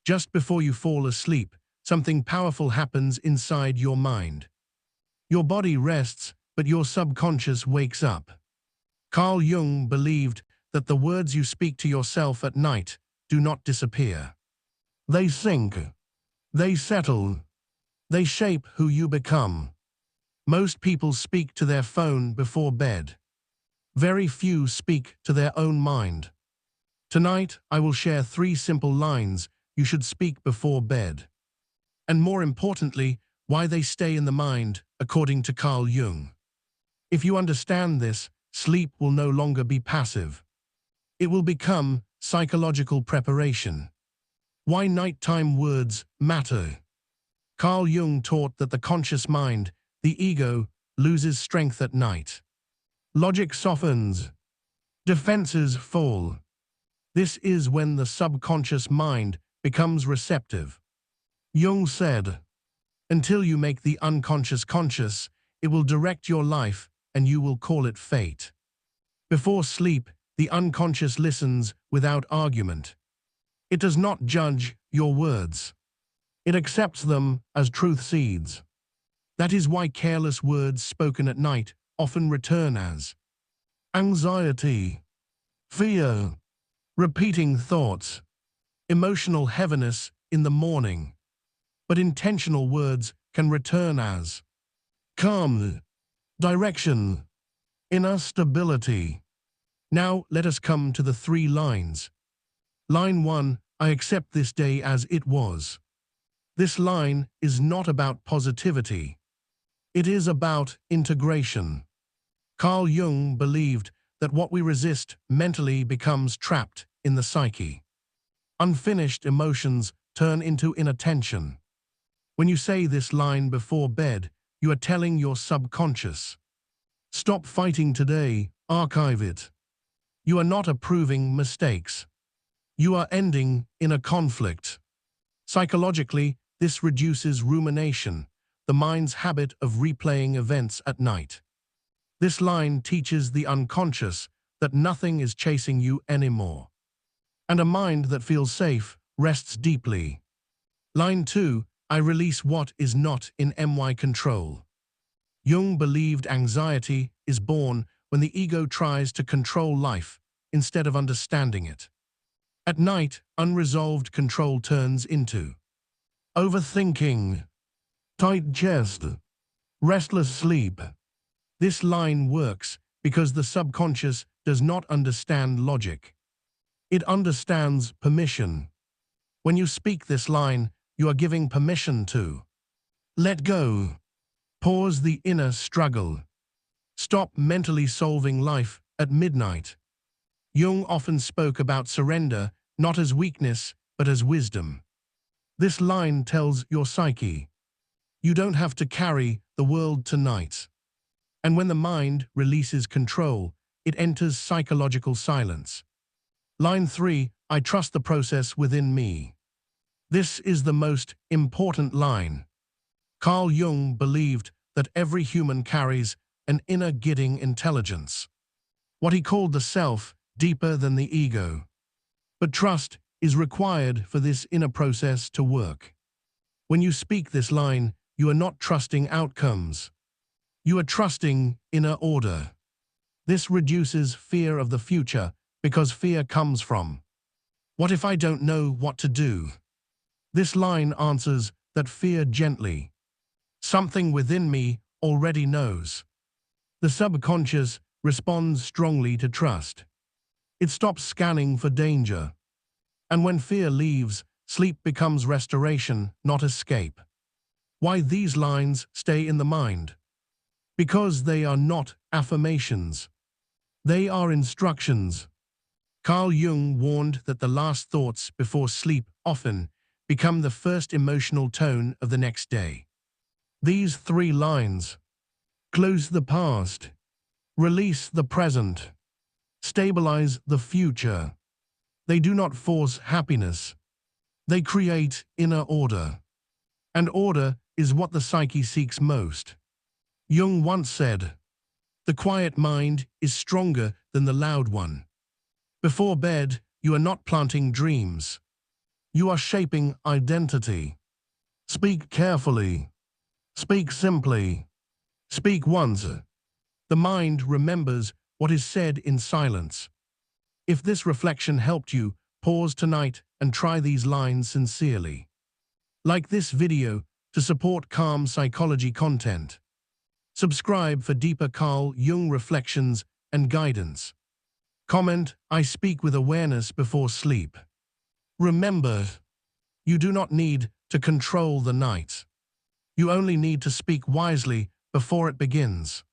Just before you fall asleep, something powerful happens inside your mind. Your body rests, but your subconscious wakes up. Carl Jung believed that the words you speak to yourself at night do not disappear. They sink. They settle. They shape who you become. Most people speak to their phone before bed. Very few speak to their own mind. Tonight, I will share 3 simple lines you should speak before bed. And more importantly, why they stay in the mind, according to Carl Jung. If you understand this, sleep will no longer be passive. It will become psychological preparation. Why nighttime words matter. Carl Jung taught that the conscious mind, the ego, loses strength at night. Logic softens. Defenses fall. This is when the subconscious mind becomes receptive. Jung said, "Until you make the unconscious conscious, it will direct your life and you will call it fate." Before sleep, the unconscious listens without argument. It does not judge your words. It accepts them as truth seeds. That is why careless words spoken at night often return as anxiety, fear, repeating thoughts, emotional heaviness in the morning. But intentional words can return as calm, direction, inner stability. Now let us come to the 3 lines. Line 1, I accept this day as it was. This line is not about positivity. It is about integration. Carl Jung believed that what we resist mentally becomes trapped in the psyche. Unfinished emotions turn into inattention. When you say this line before bed, you are telling your subconscious, stop fighting today, archive it. You are not approving mistakes. You are ending in a conflict. Psychologically, this reduces rumination, the mind's habit of replaying events at night. This line teaches the unconscious that nothing is chasing you anymore. And a mind that feels safe rests deeply. Line 2, I release what is not in my control. Jung believed anxiety is born when the ego tries to control life instead of understanding it. At night, unresolved control turns into overthinking, tight chest, restless sleep. This line works because the subconscious does not understand logic. It understands permission. When you speak this line, you are giving permission to let go. Pause the inner struggle. Stop mentally solving life at midnight. Jung often spoke about surrender, not as weakness, but as wisdom. This line tells your psyche, you don't have to carry the world tonight. And when the mind releases control, it enters psychological silence. Line 3, I trust the process within me. This is the most important line. Carl Jung believed that every human carries an inner guiding intelligence. What he called the self, deeper than the ego. But trust is required for this inner process to work. When you speak this line, you are not trusting outcomes. You are trusting inner order. This reduces fear of the future because fear comes from, what if I don't know what to do? This line answers that fear gently. Something within me already knows. The subconscious responds strongly to trust. It stops scanning for danger. And when fear leaves, sleep becomes restoration, not escape. Why these lines stay in the mind? Because they are not affirmations. They are instructions. Carl Jung warned that the last thoughts before sleep often become the first emotional tone of the next day. These 3 lines: close the past, release the present, stabilize the future. They do not force happiness. They create inner order. And order is what the psyche seeks most. Jung once said, the quiet mind is stronger than the loud one. Before bed, you are not planting dreams. You are shaping identity. Speak carefully. Speak simply. Speak once. The mind remembers what is said in silence. If this reflection helped you, pause tonight and try these lines sincerely. Like this video to support calm psychology content. Subscribe for deeper Carl Jung reflections and guidance. Comment, I speak with awareness before sleep. Remember, you do not need to control the night. You only need to speak wisely before it begins.